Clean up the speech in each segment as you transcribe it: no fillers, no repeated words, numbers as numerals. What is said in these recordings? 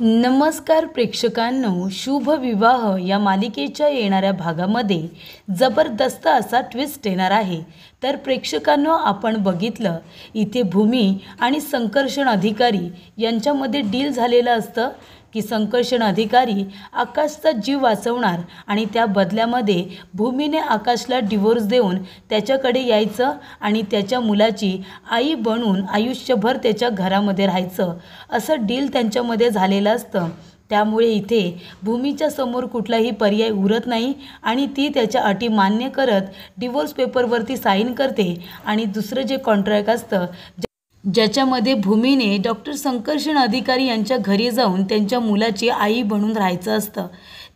नमस्कार प्रेक्षकांनो, शुभ विवाह या मालिकेच्या येणाऱ्या भागामध्ये जबरदस्त असा ट्विस्ट येणार आहे। तर प्रेक्षकांनो, आपण बघितलं इथे भूमी आणि संकर्षण अधिकारी यांच्यामध्ये डील झालेलं असतं की संकर्षण अधिकारी आकाशचा जीव वाचवणार आणि त्या बदल्यामध्ये भूमीने आकाशला डिवोर्स देऊन त्याच्याकडे यायचं आणि त्याच्या मुलाची आई बनून आयुष्यभर त्याच्या घरामध्ये राहायचं, असं डील त्यांच्यामध्ये झालेलं असतं। त्यामुळे इथे भूमीच्या समोर कुठलाही पर्याय उरत नाही आणि ती त्याच्या अटी मान्य करत डिवोर्स पेपरवरती साईन करते आणि दुसरं जे कॉन्ट्रॅक्ट असतं ज्याच्यामध्ये भूमीने डॉक्टर संकर्षण अधिकारी यांच्या घरी जाऊन त्यांच्या मुलाची आई बनून राहायचं असतं,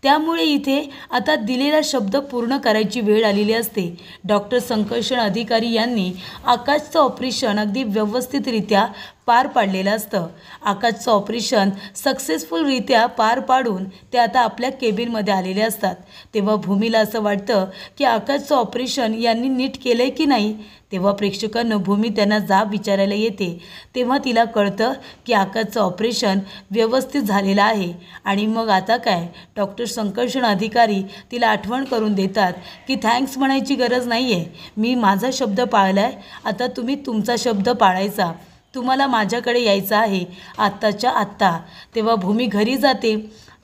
त्यामुळे इथे आता दिलेला शब्द पूर्ण करायची वेळ आलेली असते। डॉक्टर संकर्षण अधिकारी यांनी आकाशचं ऑपरेशन अगदी व्यवस्थितरित्या पार पाडलेलं असतं। आकाशचं ऑपरेशन सक्सेसफुलरित्या पार पाडून ते आता आपल्या केबिनमध्ये आलेले असतात। तेव्हा भूमीला असं वाटतं की आकाशचं ऑपरेशन यांनी नीट केलं आहे की नाही। तेव्हा प्रेक्षकांना भूमी त्यांना जाब विचारायला येते, तेव्हा तिला कळतं की आकाशचं ऑपरेशन व्यवस्थित झालेलं आहे। आणि मग आता काय, डॉक्टर संकर्षण अधिकारी तिला आठवण करून देतात की थँक्स म्हणायची गरज नाही आहे, मी माझा शब्द पाळला आहे, आता तुम्ही तुमचा शब्द पाळायचा, तुम्हाला माझ्याकडे यायचं आहे आत्ताच्या आत्ता। तेव्हा भूमी घरी जाते।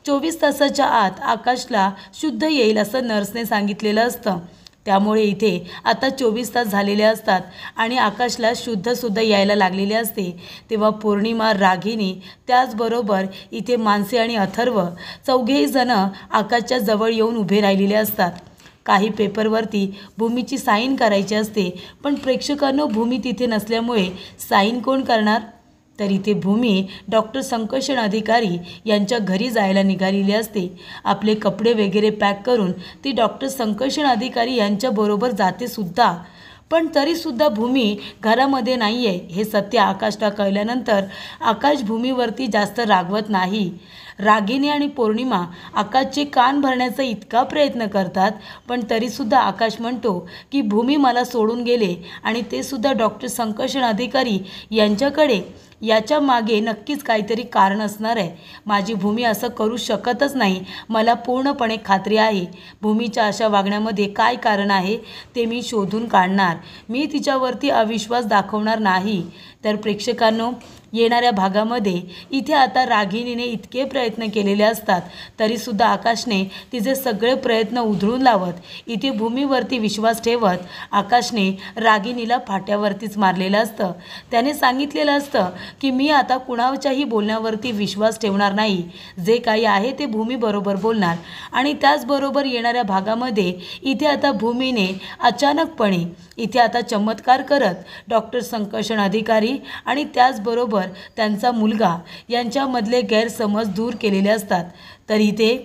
24 तासाच्या आत आकाशला शुद्ध येईल असं नर्सने सांगितलेलं असतं, त्यामुळे इथे आता 24 तास झालेले असतात आणि आकाशला शुद्धसुद्धा यायला लागलेले असते। तेव्हा पौर्णिमा, रागिनी, त्याचबरोबर इथे मानसी आणि अथर्व चौघेही जण आकाशच्या जवळ येऊन उभे राहिलेले असतात। काही पेपरवरती भूमीची साईन करायची असते, पण प्रेक्षकांनो भूमी तिथे नसल्यामुळे साईन कोण करणार। तर इथे भूमी डॉक्टर संकर्षण अधिकारी यांच्या घरी जायला निघालेली असते। आपले कपडे वगैरे पॅक करून ती डॉक्टर संकर्षण अधिकारी यांच्याबरोबर जाते सुद्धा, पण तरीसुद्धा भूमी घरामध्ये नाही आहे हे सत्य आकाशला कळल्यानंतर आकाश भूमीवरती जास्त रागवत नाही। रागिनी आणि पौर्णिमा आकाशचे कान भरण्याचा इतका प्रयत्न करतात, पण तरीसुद्धा आकाश म्हणतो की भूमी मला सोडून गेले आणि ते सुद्धा डॉक्टर संकर्षण अधिकारी यांच्याकडे, याच्या मागे नक्कीच काहीतरी कारण असणार आहे। माझी भूमी असं करू शकतच नाही, मला पूर्णपणे खात्री आहे भूमीच्या अशा वागण्यामध्ये काय कारण आहे ते मी शोधून काढणार, मी तिच्यावरती अविश्वास दाखवणार नाही। तर प्रेक्षकांनो, येणाऱ्या भागामध्ये इथे आता रागिनीने इतके प्रयत्न केलेले असतात, तरीसुद्धा आकाशने तिचे सगळे प्रयत्न उधळून लावत इथे भूमीवरती विश्वास ठेवत आकाशने रागिनीला फाट्यावरतीच मारलेलं असतं। त्याने सांगितलेलं असतं की मी आता कुणाच्याही बोलण्यावरती विश्वास ठेवणार नाही, जे काही आहे ते भूमीबरोबर बोलणार। आणि त्याचबरोबर येणाऱ्या भागामध्ये इथे आता भूमीने अचानकपणे इथे आता चमत्कार करत डॉक्टर संकर्षण अधिकारी आणि त्याचबरोबर त्यांचा मुलगा यांच्यामधले गैरसमज दूर केलेले असतात। तर इथे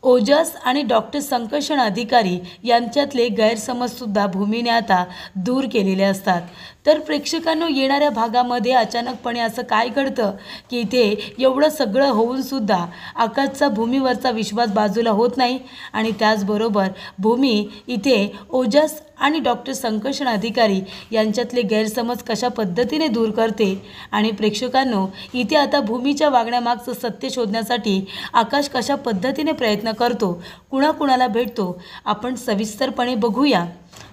ओजस आणि डॉक्टर संकर्षण अधिकारी यांच्यातले गैरसमजसुद्धा भूमीने आता दूर केलेले असतात। तर प्रेक्षकांनो, येणाऱ्या भागामध्ये अचानकपणे असं काय घडतं की इथे एवढं सगळं होऊनसुद्धा आकाशचा भूमीवरचा विश्वास बाजूला होत नाही आणि त्याचबरोबर भूमी इथे ओजस आणि डॉक्टर संकर्षण अधिकारी यांच्यातले गैरसमज कशा पद्धतीने दूर करते। आणि प्रेक्षकांनो, इथे आता भूमीच्या वागण्यामागचं सत्य शोधण्यासाठी आकाश कशा पद्धतीने प्रयत्न करतो, कुणाकुणाला भेटतो, आपण सविस्तरपणे बघूया।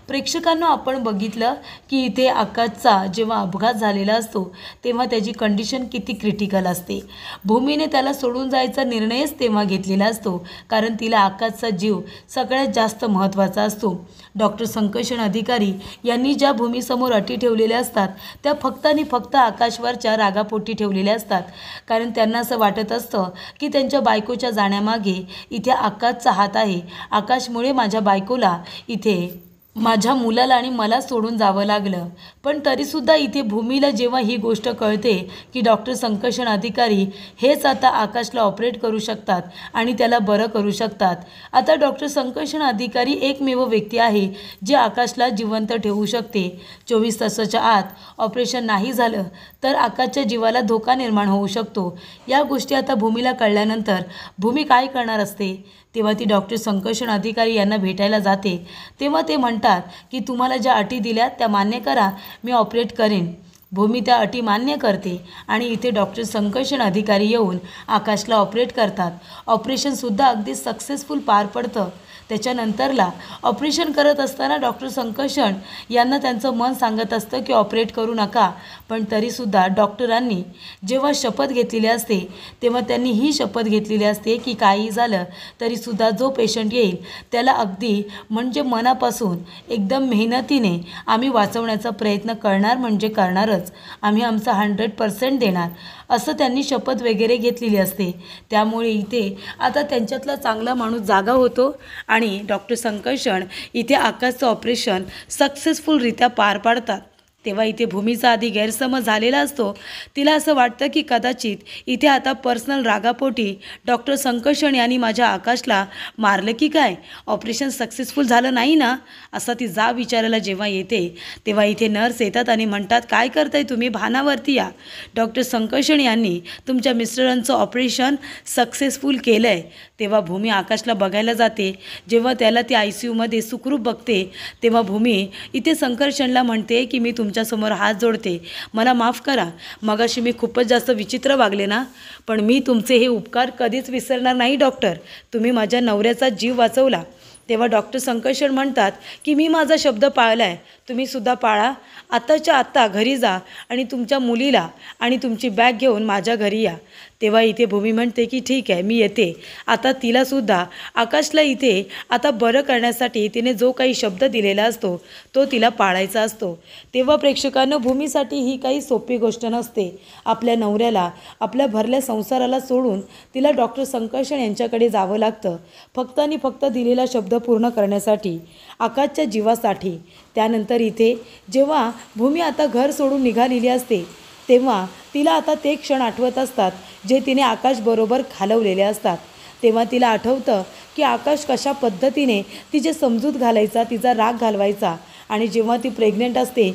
प्रेक्षकांनो, आपण बघितलं की इथे आकाशचा जेव्हा अपघात झालेला असतो तेव्हा त्याची कंडिशन किती क्रिटिकल असते। भूमीने त्याला सोडून जायचा निर्णयच तेव्हा घेतलेला असतो, कारण तिला आकाशचा जीव सगळ्यात जास्त महत्त्वाचा असतो। डॉक्टर संकर्षण अधिकारी यांनी ज्या भूमीसमोर अटी ठेवलेल्या असतात त्या फक्त आणि फक्त आकाशवरच्या रागापोटी ठेवलेल्या असतात, कारण त्यांना असं वाटत असतं की त्यांच्या बायकोच्या जाण्यामागे इथे आकाशचा हात आहे। आकाशमुळे माझ्या बायकोला, इथे माझ्या मुलाला आणि मला सोडून जावं लागलं। पण तरीसुद्धा इथे भूमीला जेव्हा ही गोष्ट कळते की डॉक्टर संकर्षण अधिकारी हेच आता आकाशला ऑपरेट करू शकतात आणि त्याला बरं करू शकतात, आता डॉक्टर संकर्षण अधिकारी एकमेव व्यक्ती आहे जे आकाशला जिवंत ठेवू शकते। 24 तासाच्या आत ऑपरेशन नाही झालं तर आकाशच्या जीवाला धोका निर्माण होऊ शकतो। या गोष्टी आता भूमीला कळल्यानंतर भूमी काय करणार असते, तेव्हा ती डॉक्टर संकर्षण अधिकारी यांना भेटायला जाते। तेव्हा ते म्हणतात की तुम्हाला ज्या अटी दिल्या त्या मान्य करा, मी ऑपरेट करेन। भूमी त्या अटी मान्य करते आणि इथे डॉक्टर संकर्षण अधिकारी येऊन आकाशला ऑपरेट करतात. ऑपरेशनसुद्धा अगदी सक्सेसफुल पार पडतं. त्याच्यानंतरला ऑपरेशन करत असताना डॉक्टर संकर्षण यांना त्यांचं मन सांगत असतं की ऑपरेट करू नका, पण तरीसुद्धा डॉक्टरांनी जेव्हा शपथ घेतलेली असते तेव्हा त्यांनी ही शपथ घेतलेली असते की काही झालं तरीसुद्धा जो पेशंट येईल त्याला अगदी म्हणजे मनापासून एकदम मेहनतीने आम्ही वाचवण्याचा प्रयत्न करणार म्हणजे करणारच, आम्ही आमचा 100% देणार, असं त्यांनी शपथ वगैरे घेतलेली असते. त्यामुळे इथे आता त्यांच्यातला चांगला माणूस जागा होतो आणि डॉक्टर संकर्षण इथे आकाशचं ऑपरेशन सक्सेसफुलरित्या पार पाडतात. तेव्हा इथे भूमीचा आधी गैरसमज झालेला असतो. तिला असं वाटतं की कदाचित इथे आता पर्सनल रागापोटी डॉक्टर संकर्षण यांनी माझ्या आकाशला मारलं की काय, ऑपरेशन सक्सेसफुल झालं नाही ना, असा ती जाब विचारायला जेव्हा येते तेव्हा इथे नर्स येतात आणि म्हणतात, काय करताय तुम्ही, भानावरती या. डॉक्टर संकर्षण यांनी तुमच्या मिस्टरांचं ऑपरेशन सक्सेसफुल केलं आहे. तेव्हा भूमी आकाशला बघायला जाते. जेव्हा त्याला ती ICUमध्ये सुखरूप बघते तेव्हा भूमी इथे संकर्षणला म्हणते की मी तुमच्यासमोर हात जोडते, मला माफ करा, मगाशी मी खूपच जास्त विचित्र वागले ना, पण मी तुमचे हे उपकार कधीच विसरणार नाही डॉक्टर, तुम्ही माझ्या नवऱ्याचा जीव वाचवला. तेव्हा डॉक्टर संकर्षण म्हणतात की मी माझा शब्द पाळला आहे, तुम्हीसुद्धा पाळा, आत्ताच्या आत्ता घरी जा आणि तुमच्या मुलीला आणि तुमची बॅग घेऊन माझ्या घरी या. तेव्हा इथे भूमी म्हणते की ठीक आहे, मी येते. आता तिलासुद्धा आकाशला इथे आता बरं करण्यासाठी तिने जो काही शब्द दिलेला असतो तो तिला पाळायचा असतो. तेव्हा प्रेक्षकांना भूमीसाठी ही काही सोपी गोष्ट नसते. आपल्या नवऱ्याला, आपल्या भरल्या संसाराला सोडून तिला डॉक्टर संकर्षण यांच्याकडे जावं लागतं, फक्त आणि फक्त दिलेला शब्द पूर्ण करण्यासाठी, आकाशच्या जीवासाठी. त्यानंतर इथे जेव्हा भूमी आता घर सोडून निघालेली असते तेव्हा तिला आता ते क्षण आठवत असतात जे तिने आकाशबरोबर घालवलेले असतात. तेव्हा तिला आठवतं की आकाश कशा पद्धतीने तिचे समजूत घालायचा, तिचा राग घालवायचा. आणि जेव्हा ती प्रेग्नेंट असते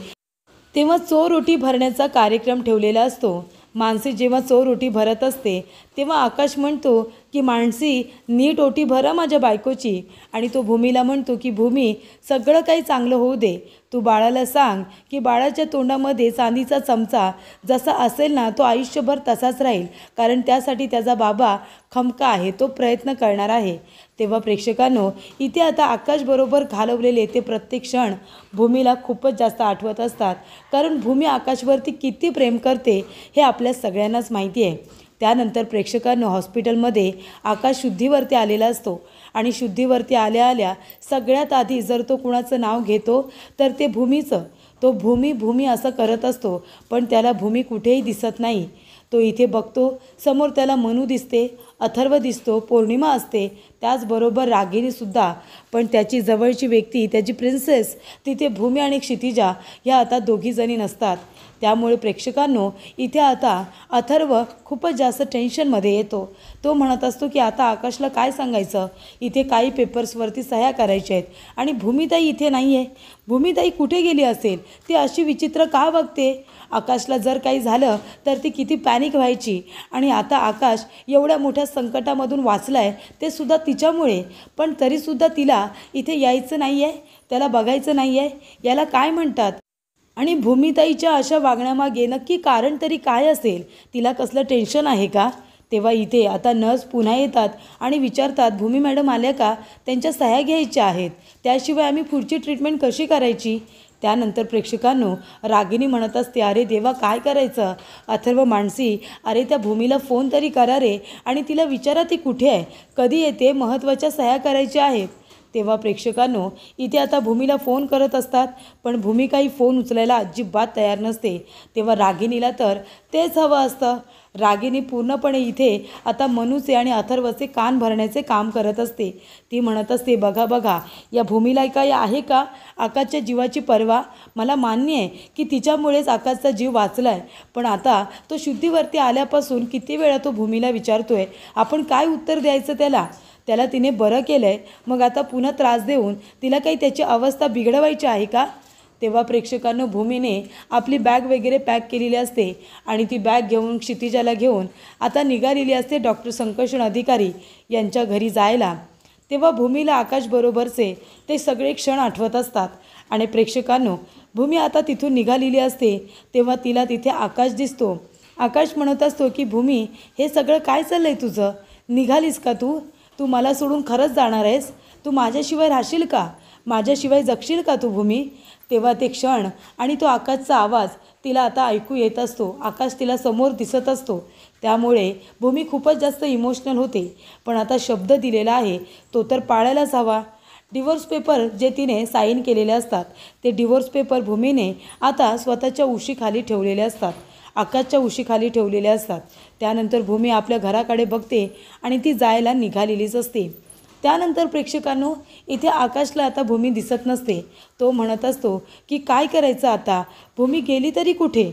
तेव्हा चोर ओटी भरण्याचा कार्यक्रम ठेवलेला असतो. मानसी जेव्हा चोर ओटी भरत असते तेव्हा आकाश म्हणतो की मानसी, नीट ओटी भरा माझ्या बायकोची. आणि तो भूमीला म्हणतो की भूमी, सगळं काही चांगलं होऊ दे, तू बाळाला सांग की बाळाच्या तोंडामध्ये चांदीचा चमचा जसा असेल ना तो आयुष्यभर तसाच राहील, कारण त्यासाठी त्याचा बाबा खमका आहे, तो प्रयत्न करणार आहे. तेव्हा प्रेक्षकांनो इथे आता आकाशबरोबर घालवलेले ते प्रत्येक क्षण भूमीला खूपच जास्त आठवत असतात, कारण भूमी आकाशवरती किती प्रेम करते हे आपल्या सगळ्यांनाच माहिती आहे. त्यानंतर प्रेक्षकांनो हॉस्पिटलमध्ये आकाश शुद्धीवरती आलेला असतो आणि शुद्धीवरती आल्या आल्या सगळ्यात आधी जर तो कुणाचं नाव घेतो तर ते भूमीचं. तो भूमी भूमी असं करत असतो, पण त्याला भूमी कुठेही दिसत नाही. तो इथे बघतो, समोर त्याला मनू दिसते, अथर्व दिसतो, पौर्णिमा असते, त्याचबरोबर रागिणीसुद्धा. पण त्याची जवळची व्यक्ती, त्याची प्रिन्सेस तिथे भूमी आणि क्षितिजा ह्या आता दोघीजणी नसतात. त्यामुळे प्रेक्षकांनो इथे आता अथर्व खूपच जास्त टेन्शनमध्ये येतो. तो म्हणत असतो की आता आकाशला काय सांगायचं, इथे काही पेपर्सवरती सह्या करायच्या आहेत आणि भूमिताई इथे नाही आहे, भूमिताई कुठे गेली असेल, ती अशी विचित्र का वागते, आकाशला जर काही झालं तर ती किती पॅनिक व्हायची. आणि आता आकाश एवढ्या मोठ्या संकटामधून वाचला आहे ते सुद्धा तिच्यामुळे, पण तरीसुद्धा तिला इथे यायचं नाही आहे, त्याला बघायचं नाही आहे, याला काय म्हणतात. आणि भूमिताईच्या अशा वागण्यामागे नक्की कारण तरी काय असेल, तिला कसलं टेन्शन आहे का. तेव्हा इथे आता नर्स पुन्हा येतात आणि विचारतात, भूमी मॅडम आल्या का, त्यांच्या सह्या घ्यायच्या आहेत, त्याशिवाय आम्ही पुढची ट्रीटमेंट कशी करायची. त्यानंतर प्रेक्षकांनो रागिनी म्हणत असते, अरे देवा काय करायचं. अथर्व, मानसी, अरे त्या भूमीला फोन तरी करा रे आणि तिला विचारा ती कुठे आहे, कधी येते, महत्त्वाच्या सह्या करायच्या आहेत. तेव्हा प्रेक्षकांनो इथे आता भूमीला फोन करत असतात, पण भूमी काही फोन उचलायला अजिबात तयार नसते. तेव्हा रागिनीला तर तेच हवं असतं. रागिनी पूर्णपणे इथे आता मनूचे आणि अथर्वचे कान भरण्याचे काम करत असते. ती म्हणत असते, बघा बघा, या भूमीला काय आहे का आकाशच्या जीवाची पर्वा. मला मान्य आहे की तिच्यामुळेच आकाशचा जीव वाचला आहे, पण आता तो शुद्धीवरती आल्यापासून किती वेळा तो भूमीला विचारतोय, आपण काय उत्तर द्यायचं त्याला. त्याला तिने बरं केलं आहे, मग आता पुन्हा त्रास देऊन तिला काही त्याची अवस्था बिघडवायची आहे का. तेव्हा प्रेक्षकांनो भूमीने आपली बॅग वगैरे पॅक केलेली असते आणि ती बॅग घेऊन क्षितिजाला घेऊन आता निघालेली असते डॉक्टर संकर्षण अधिकारी यांच्या घरी जायला. तेव्हा भूमीला आकाशबरोबरचे ते सगळे क्षण आठवत असतात आणि प्रेक्षकांनो भूमी आता तिथून निघालेली असते तेव्हा तिला तिथे आकाश दिसतो. आकाश म्हणत असतो की भूमी, हे सगळं काय चाललं आहे तुझं? निघालीस का तू? तू मला सोडून खरंच जाणार आहेस? तू माझ्याशिवाय राहशील का? माझ्याशिवाय जगशील का तू भूमी? तेव्हा ते क्षण आणि तो आकाशचा आवाज तिला आता ऐकू येत असतो. आकाश तिला समोर दिसत असतो. त्यामुळे भूमी खूपच जास्त इमोशनल होते. पण आता शब्द दिलेला आहे तो तर पाळायलाच हवा. डिवोर्स पेपर जे तिने साईन केलेले असतात ते डिवोर्स पेपर भूमीने आता स्वतःच्या उशीखाली ठेवलेले असतात, आकाशच्या उशीखाली ठेवलेले असतात. त्यानंतर भूमी आपल्या घराकडे बघते आणि ती जायला निघालेलीच असते. त्यानंतर प्रेक्षकांनो, इथे आकाशला आता भूमी दिसत नसते. तो म्हणत असतो की काय करायचं आता? भूमी गेली तरी कुठे?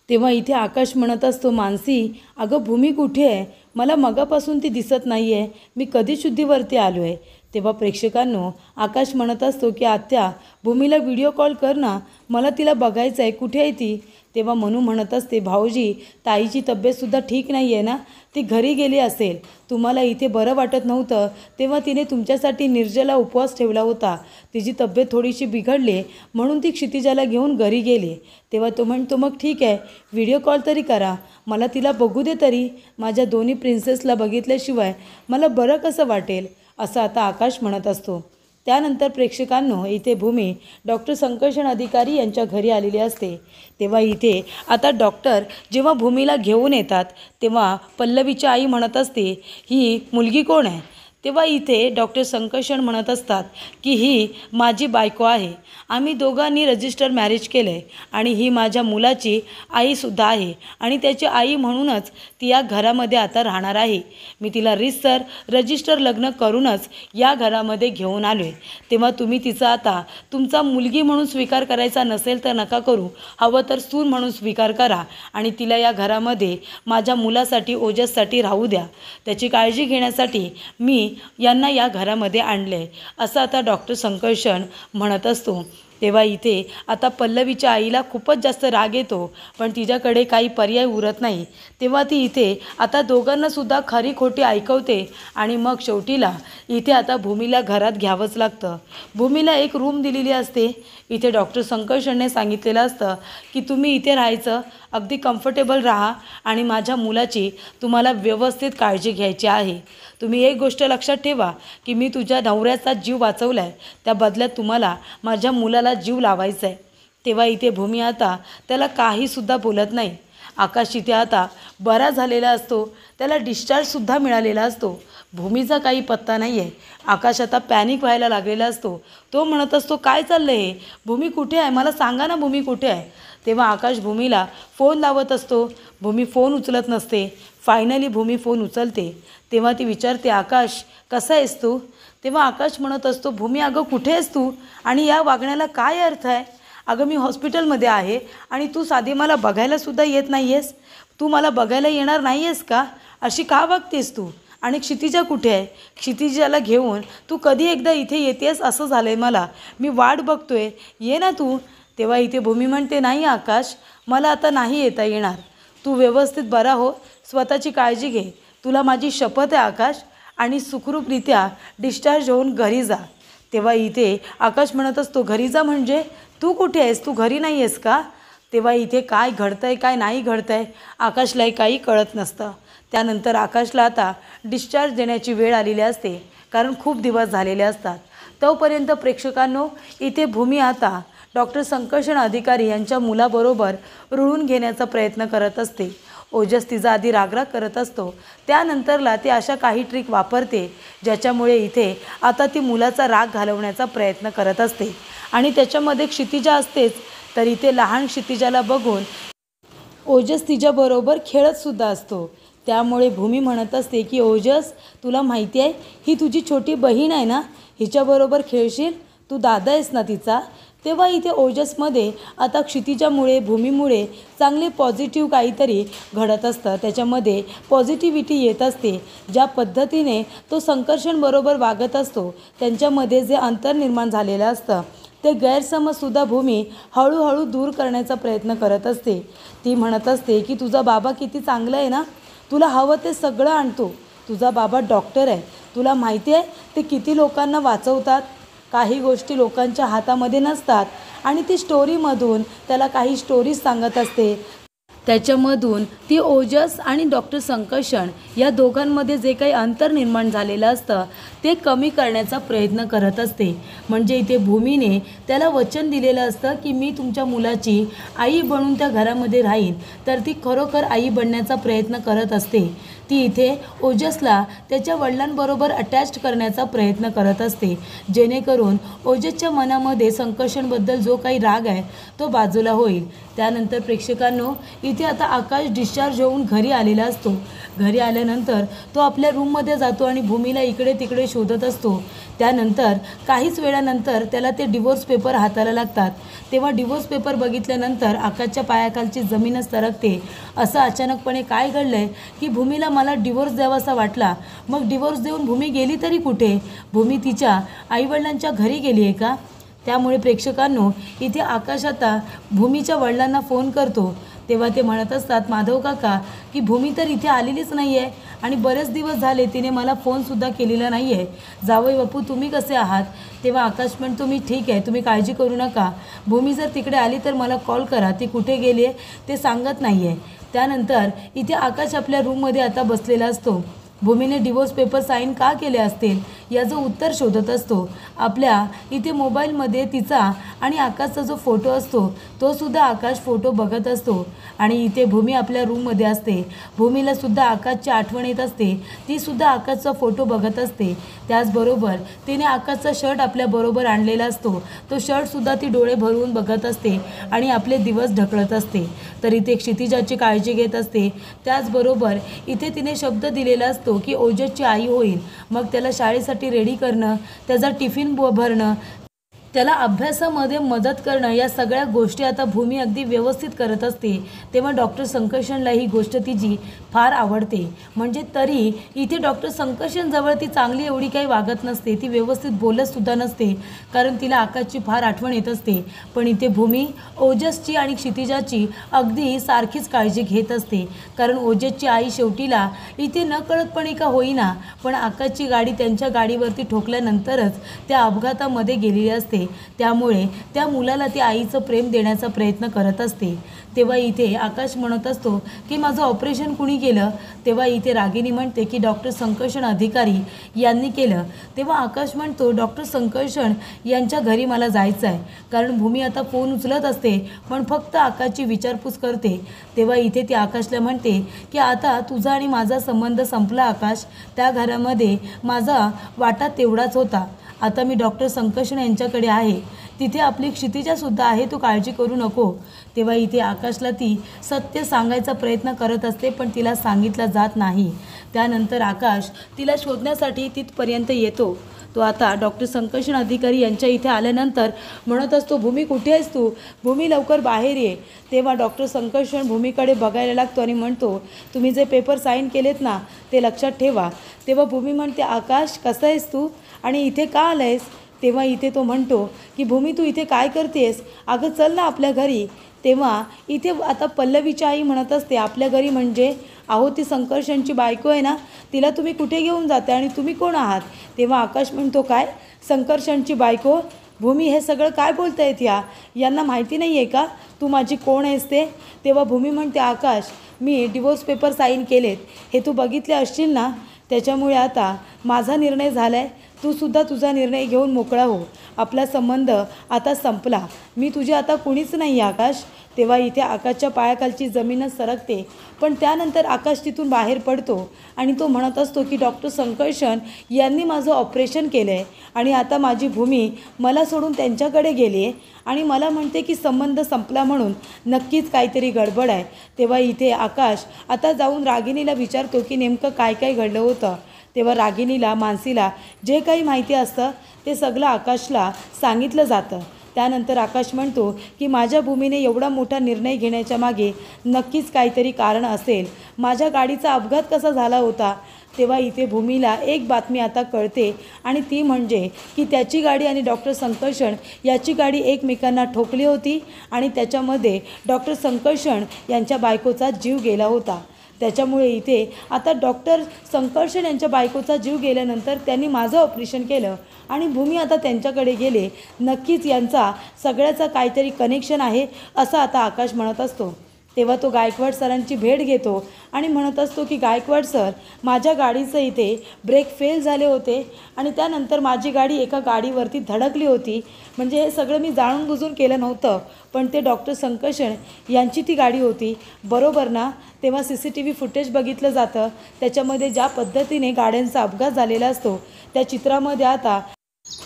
तेव्हा इथे आकाश म्हणत असतो, मानसी, अगं भूमी कुठे आहे? मला मगापासून ती दिसत नाही आहे. मी कधी शुद्धीवरती आलो आहे. तेव्हा प्रेक्षकांनो, आकाश म्हणत असतो की आत्या, भूमीला व्हिडिओ कॉल कर ना, मला तिला बघायचं आहे. कुठे आहे ती? तेव्हा मनू म्हणत असते, भाऊजी, ताईची तब्येतसुद्धा ठीक नाही आहे ना, ती घरी गेली असेल. तुम्हाला इथे बरं वाटत नव्हतं तेव्हा तिने तुमच्यासाठी निर्जला उपवास ठेवला होता. तिची तब्येत थोडीशी बिघडली म्हणून ती क्षितिजाला घेऊन घरी गेली. तेव्हा तो म्हणतो, मग ठीक आहे, व्हिडिओ कॉल तरी करा, मला तिला बघू दे तरी. माझ्या दोन्ही प्रिन्सेसला बघितल्याशिवाय मला बरं कसं वाटेल, असं आता आकाश म्हणत असतो. त्यानंतर प्रेक्षकांनो, इथे भूमी डॉक्टर संकर्षण अधिकारी यांच्या घरी आलेली असते. तेव्हा इथे आता डॉक्टर जेव्हा भूमीला घेऊन येतात तेव्हा पल्लवीची आई म्हणत असते, ही मुलगी कोण आहे? तेव्हा इथे डॉक्टर संकर्षण म्हणत असतात की ही माझी बायको आहे. आम्ही दोघांनी रजिस्टर मॅरेज केलं आहे आणि ही माझ्या मुलाची आईसुद्धा आहे आणि त्याची आई म्हणूनच ती या घरामध्ये आता राहणार आहे. मी तिला रीतसर रजिस्टर लग्न करूनच या घरामध्ये घेऊन आलो आहे. तेव्हा तुम्ही तिचा आता तुमचा मुलगी म्हणून स्वीकार करायचा नसेल तर नका करू, हवं तर सून म्हणून स्वीकार करा आणि तिला या घरामध्ये माझ्या मुलासाठी, ओजससाठी राहू द्या. त्याची काळजी घेण्यासाठी मी यांना या घरामध्ये आणले, असं आता डॉक्टर संकर्षण म्हणत असतो. तेव्हा इथे आता पल्लवीच्या आईला खूपच जास्त राग येतो पण तिच्याकडे काही पर्याय उरत नाही. तेव्हा ती इथे आता दोघांनासुद्धा खरी खोटी ऐकवते आणि मग शेवटीला इथे आता भूमीला घरात घ्यावंच लागतं. भूमीला एक रूम दिलेली असते. इथे डॉक्टर संकर्षणने सांगितलेलं असतं की तुम्ही इथे राहायचं, अगदी कम्फर्टेबल राहा आणि माझ्या मुलाची तुम्हाला व्यवस्थित काळजी घ्यायची आहे. तुम्ही एक गोष्ट लक्षात ठेवा की मी तुझ्या नवऱ्याचा जीव वाचवला आहे, त्या बदल्यात तुम्हाला माझ्या मुलाला जीव लावायचा आहे. तेव्हा इथे भूमी आता त्याला काहीसुद्धा बोलत नाही. आकाश इथे आता बरा झालेला असतो, त्याला डिस्चार्जसुद्धा मिळालेला असतो. भूमीचा काही पत्ता नाही आहे. आकाश आता पॅनिक व्हायला लागलेला असतो. तो म्हणत असतो, काय चाललं आहे? भूमी कुठे आहे? मला सांगा ना, भूमी कुठे आहे? तेव्हा आकाश भूमीला फोन लावत असतो. भूमी फोन उचलत नसते. फायनली भूमी फोन उचलते. तेव्हा ती विचारते, आकाश कसा आहेस तू? तेव्हा आकाश म्हणत असतो, भूमी अगं कुठे आहेस तू आणि या वागण्याला काय अर्थ आहे? अगं मी हॉस्पिटलमध्ये आहे आणि तू साधी मला बघायलासुद्धा येत नाही आहेस. तू मला बघायला येणार नाही आहेस का? अशी का वागतेस तू? आणि क्षितिजा कुठे आहे? क्षितिजाला घेऊन तू कधी एकदा इथे येतेस असं झालं आहे मला. मी वाट बघतोय, ये ना तू. तेव्हा इथे भूमी म्हणते, नाही आकाश, मला आता नाही येता येणार. तू व्यवस्थित बरा हो, स्वतःची काळजी घे. तुला माझी शपथ आहे आकाश, आणि सुखरूपरित्या डिस्चार्ज होऊन घरी जा. तेव्हा इथे आकाश म्हणत असतो, घरी जा म्हणजे? तू कुठे आहेस? तू घरी नाही आहेस का? तेव्हा इथे काय घडतं आहे काय नाही घडतं आहे आकाशलाही काही कळत नसतं. त्यानंतर आकाशला आता डिस्चार्ज देण्याची वेळ आलेली असते, कारण खूप दिवस झालेले असतात. तोपर्यंत प्रेक्षकांनो, इथे भूमी आता डॉक्टर संकर्षण अधिकारी यांच्या मुलाबरोबर रुळून घेण्याचा प्रयत्न करत असते. ओजस तिचा आधी रागराग करत असतो, त्यानंतरला ती अशा काही ट्रिक वापरते ज्याच्यामुळे इथे आता ती मुलाचा राग घालवण्याचा प्रयत्न करत असते आणि त्याच्यामध्ये क्षितिजा असतेच. तर इथे लहान क्षितिजाला बघून ओजस तिच्याबरोबर खेळतसुद्धा असतो. त्यामुळे भूमी म्हणत असते की ओजस, तुला माहिती आहे ही तुझी छोटी बहीण आहे ना, हिच्याबरोबर खेळशील, तू दादा आहेस ना तिचा. तेव्हा इथे ओजसमध्ये आता क्षितिजामुळे, भूमीमुळे चांगले पॉझिटिव्ह काहीतरी घडत असतं. त्याच्यामध्ये पॉझिटिव्हिटी येत असते. ज्या पद्धतीने तो संकर्षणबरोबर वागत असतो, त्यांच्यामध्ये जे अंतर निर्माण झालेलं असतं ते गैरसमजसुद्धा भूमी हळूहळू दूर करण्याचा प्रयत्न करत असते. ती म्हणत असते की तुझा बाबा किती चांगला आहे ना, तुला हवं ते सगळं आणतो. तुझा बाबा डॉक्टर आहे, तुला माहिती आहे ते किती लोकांना वाचवतात. काही गोष्टी लोकांच्या हातामध्ये नसतात आणि ती स्टोरीमधून त्याला काही स्टोरीज सांगत असते। त्याच्यामधून ती ओजस आणि डॉक्टर संकर्षण या दोघांमध्ये जे काही अंतर निर्माण झालेलं असतं ते कमी करण्याचा प्रयत्न करत असते। म्हणजे इथे भूमीने त्याला वचन दिलेलं असतं की मी तुमच्या मुलाची आई बनून त्या घरामध्ये राहीन, तर ती खरोखर आई बनण्याचा प्रयत्न करत असते। ती इथे ओजसला त्याच्या वडिलांबरोबर अटॅच करण्याचा प्रयत्न करत असते, जेणेकरून ओजसच्या मनामध्ये संकर्षणबद्दल जो काही राग आहे तो बाजूला होईल। त्यानंतर प्रेक्षकांनो, इथे आता आकाश डिस्चार्ज होऊन घरी आलेला असतो। घरी आल्यानंतर तो आपल्या रूममध्ये जातो आणि भूमीला इकडे तिकडे शोधत असतो। त्यानंतर काहीच वेळानंतर त्याला ते डिवोर्स पेपर हाताला लागतात। तेव्हा डिवोर्स पेपर बघितल्यानंतर आकाशच्या पायाखालची जमीनच सरकते। असं अचानकपणे काय घडलंय की भूमीला मला डिवोर्स द्यावासा वाटला, मग डिवोर्स देऊन भूमी गेली तरी कुठे? भूमी तिच्या आईवडिलांच्या घरी गेली आहे का? त्यामुळे प्रेक्षकांनो, इथे आकाश आता भूमीच्या वडिलांना फोन करतो। तेव्हा ते म्हणत असतात, माधव काका, की भूमी तर इथे आलेलीच नाही आहे आणि बरेच दिवस झाले तिने मला फोनसुद्धा केलेला नाही आहे। जावई बापू, तुम्ही कसे आहात? तेव्हा आकाश म्हणतो, मी ठीक आहे, तुम्ही काळजी करू नका। भूमी जर तिकडे आली तर मला कॉल करा, ती कुठे गेली आहे ते सांगत नाही आहे। त्यानंतर इथे आकाश आपल्या रूममध्ये आता बसलेला असतो। भूमीने डिवोर्स पेपर साईन का केले असतील याचं उत्तर शोधत असतो। आपल्या इथे मोबाईलमध्ये तिचा आणि आकाशचा जो फोटो असतो तो सुद्धा आकाश फोटो बघत असतो आणि इथे भूमी आपल्या रूममध्ये असते। भूमीला सुद्धा आकाशची आठवण येत असते, ती सुद्धा आकाशचा फोटो बघत असते। त्याचबरोबर तिने आकाशचा शर्ट आपल्याबरोबर आणलेला असतो, तो शर्टसुद्धा ती डोळे भरून बघत असते आणि आपले दिवस ढकलत असते। तर इथे क्षितिजाची काळजी घेत असते। त्याचबरोबर इथे तिने शब्द दिलेला असतो की ओजसची आई होईल, मग त्याला शाळेसाठी रेडी करणं, त्याचा टिफिन भरणं, त्याला अभ्यासामध्ये मदत करणं, या सगळ्या गोष्टी आता भूमी अगदी व्यवस्थित करत असते। तेव्हा डॉक्टर संकर्षणला ही गोष्ट तिची फार आवडते। म्हणजे तरी इथे डॉक्टर संकर्षणजवळ ती चांगली एवढी काही वागत नसते, ती व्यवस्थित बोलतसुद्धा नसते, कारण तिला आकाशची फार आठवण येत असते। पण इथे भूमी ओजसची आणि क्षितिजाची अगदी सारखीच काळजी घेत असते, कारण ओजसची आई शेवटीला इथे नकळतपणे का होईना पण आकाशची गाडी त्यांच्या गाडीवरती ठोकल्यानंतरच त्या अपघातामध्ये गेलेली असते। त्यामुळे त्या मुलाला ती आईचं प्रेम देण्याचा प्रयत्न करत असते। तेव्हा इथे आकाश म्हणत असतो की माझं ऑपरेशन कुणी केलं? तेव्हा इथे रागिनी म्हणते की डॉक्टर संकर्षण अधिकारी यांनी केलं। तेव्हा आकाश म्हणतो, डॉक्टर संकर्षण यांच्या घरी मला जायचं आहे, कारण भूमी आता फोन उचलत असते पण फक्त आकाशची विचारपूस करते। तेव्हा इथे ती आकाशला म्हणते की आता तुझा आणि माझा संबंध संपला आकाश, त्या घरामध्ये माझा वाटा तेवढाच होता, आता मी डॉक्टर संकर्षण यांच्याकडे आहे, तिथे आपली क्षितिजासुद्धा आहे, तू काळजी करू नको। तेव्हा इथे आकाशला ती सत्य सांगायचा प्रयत्न करत असते पण तिला सांगितलं जात नाही। त्यानंतर आकाश तिला शोधण्यासाठी तिथपर्यंत येतो। तो आता डॉक्टर संकर्षण अधिकारी यांच्या इथे आल्यानंतर म्हणत असतो, भूमी कुठे आहेस तू? भूमी लवकर बाहेर ये। तेव्हा डॉक्टर संकर्षण भूमीकडे बघायला लागतो आणि म्हणतो, तुम्ही जे पेपर साईन केलेत ना ते लक्षात ठेवा। तेव्हा भूमी म्हणते, आकाश कसा आहेस तू आणि इथे का आलायस? तेव्हा इथे तो म्हणतो की भूमी तू इथे काय करतेस? अगं चल ना आपल्या घरी। तेव्हा इथे आता पल्लवीची आई म्हणत असते, आपल्या घरी म्हणजे? अहो ती संकर्षणची बायको आहे ना, तिला तुम्ही कुठे घेऊन जाते आणि तुम्ही कोण आहात? तेव्हा आकाश म्हणतो, काय संकर्षणची बायको? भूमी हे सगळं काय बोलतायत? यांना माहिती नाही आहे का तू माझी कोण आहेस ते? तेव्हा भूमी म्हणते, आकाश मी डिवोर्स पेपर साईन केलेत, हे तू बघितले असशील ना, त्याच्यामुळे आता माझा निर्णय झाला आहे, तू सुद्धा तुझा निर्णय घेऊन मोकळा हो, आपला संबंध आता संपला, मी तुझे आता कुणीच नाही आकाश। तेव्हा इथे आकाशच्या पायाखालची जमीनच सरकते, पण त्यानंतर आकाश तिथून बाहेर पडतो आणि तो म्हणत असतो की डॉक्टर संकर्षण यांनी माझं ऑपरेशन केलं आहे आणि आता माझी भूमी मला सोडून त्यांच्याकडे गेली आहे आणि मला म्हणते की संबंध संपला, म्हणून नक्कीच काहीतरी गडबड आहे। तेव्हा इथे आकाश आता जाऊन रागिनीला विचारतो की नेमकं काय काय घडलं होतं। तेव्हा रागिनीला, मानसीला जे काही माहिती असतं ते सगळं आकाशला सांगितलं जातं। त्यानंतर आकाश म्हणतो की माझ्या भूमीने एवढा मोठा निर्णय घेण्याच्या मागे नक्कीच काहीतरी कारण असेल, माझ्या गाडीचा अपघात कसा झाला होता? तेव्हा इथे भूमीला एक बातमी आता कळते आणि ती म्हणजे की त्याची गाडी आणि डॉक्टर संकर्षण याची गाडी एकमेकांना ठोकली होती आणि त्याच्यामध्ये डॉक्टर संकर्षण यांच्या बायकोचा जीव गेला होता। त्याच्यामुळे इथे आता डॉक्टर संकर्षण यांच्या बायकोचा जीव गेल्यानंतर त्यांनी माझं ऑपरेशन केलं आणि भूमी आता त्यांच्याकडे गेले. नक्कीच यांचा सगळ्याचा काहीतरी कनेक्शन आहे असं आता आकाश म्हणत असतो. तेव्हा तो गायकवाड सरांची भेट घेतो आणि म्हणत असतो की गायकवाड सर, माझ्या गाडीचं इथे ब्रेक फेल झाले होते आणि त्यानंतर माझी गाडी एका गाडीवरती धडकली होती. म्हणजे हे सगळं मी जाणून बुजून केलं नव्हतं, पण ते डॉक्टर संकर्षण यांची ती गाडी होती, बरोबर ना? तेव्हा CCTV फुटेज बघितलं जातं. त्याच्यामध्ये ज्या पद्धतीने गाड्यांचा अपघात झालेला असतो त्या चित्रामध्ये आता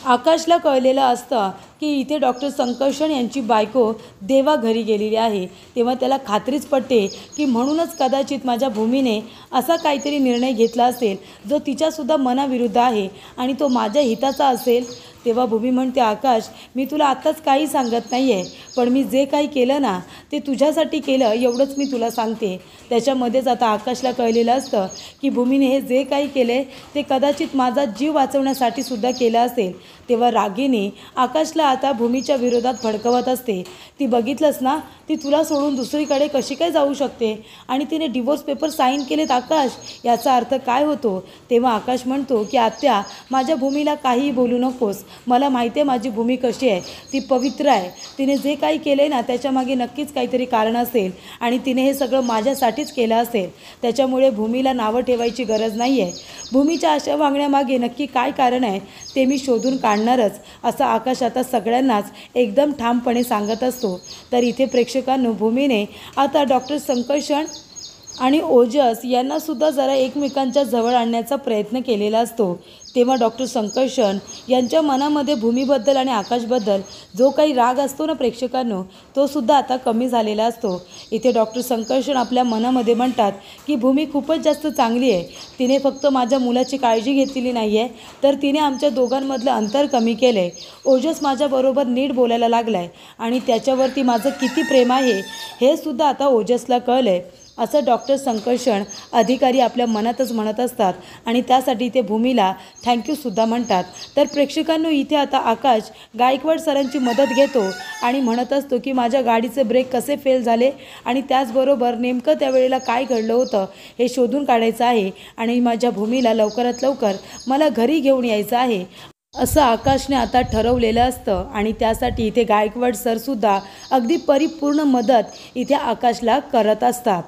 आकाशला कळलेलं असतं की इथे डॉक्टर संकर्षण यांची बायको देवा घरी गेलेली आहे. तेव्हा त्याला खात्रीच पटते की म्हणूनच कदाचित माझ्या भूमीने असा काहीतरी निर्णय घेतला असेल जो तिच्यासुद्धा मनाविरुद्ध आहे आणि तो माझ्या हिताचा असेल. तेव्हा भूमी म्हणते, आकाश, मी तुला आत्ताच काही सांगत नाही आहे, पण मी जे काही केलं ना ते तुझ्यासाठी केलं एवढंच मी तुला सांगते. त्याच्यामध्येच आता आकाशला कळलेलं असतं की भूमीने हे जे काही केले ते कदाचित माझा जीव वाचवण्यासाठी सुद्धा केलं असेल. तेव्हा रागिनी आकाशला आता भूमीच्या विरोधात भडकवत असते. ती बघितलंस ना, ती तुला सोडून दुसरीकडे कशी काय जाऊ शकते आणि तिने डिवोर्स पेपर साईन केलेत. आकाश, याचा अर्थ काय होतो? तेव्हा आकाश म्हणतो की आत्या, माझ्या भूमीला काहीही बोलू नकोस. मला माहिती आहे माझी भूमी कशी आहे, ती पवित्र आहे. तिने जे काही केले ना त्याच्यामागे नक्कीच काहीतरी कारण असेल आणि तिने हे सगळं माझ्यासाठीच केलं असेल. त्याच्यामुळे भूमीला नावं ठेवायची गरज नाही आहे. भूमीच्या अशा वागण्यामागे नक्की काय कारण आहे ते मी शोधून काढणारच, असं आकाश आता सगळ्यांनाच एकदम ठामपणे सांगत असतो. तर इथे प्रेक्षकांनो, भूमीने आता डॉक्टर संकर्षण आणि ओजस यांनासुद्धा जरा एकमेकांच्या जवळ आणण्याचा प्रयत्न केलेला असतो. तेव्हा डॉक्टर संकर्षण यांच्या मनामध्ये भूमीबद्दल आणि आकाशबद्दल जो काही राग असतो ना प्रेक्षकांनो, तो सुद्धा आता कमी झालेला असतो. इथे डॉक्टर संकर्षण आपल्या मनामध्ये म्हणतात की भूमी खूपच जास्त चांगली आहे. तिने फक्त माझ्या मुलाची काळजी घेतलेली नाही आहे, तर तिने आमच्या दोघांमधलं अंतर कमी केलं आहे. ओजस माझ्याबरोबर नीट बोलायला लागला आहे आणि त्याच्यावरती माझं किती प्रेम आहे हे सुद्धा आता ओजसला कळलं आहे, असं डॉक्टर संकर्षण अधिकारी आपल्या मनातच म्हणत असतात आणि त्यासाठी ते भूमीला थँक्यूसुद्धा म्हणतात. तर प्रेक्षकांनो, इथे आता आकाश गायकवाड सरांची मदत घेतो आणि म्हणत असतो की माझ्या गाडीचे ब्रेक कसे फेल झाले आणि त्याचबरोबर नेमकं त्यावेळेला काय घडलं होतं हे शोधून काढायचं आहे आणि माझ्या भूमीला लवकरात लवकर मला घरी घेऊन यायचं आहे, असं आकाशने आता ठरवलेलं असतं. आणि त्यासाठी इथे गायकवाड सरसुद्धा अगदी परिपूर्ण मदत इथे आकाशला करत असतात.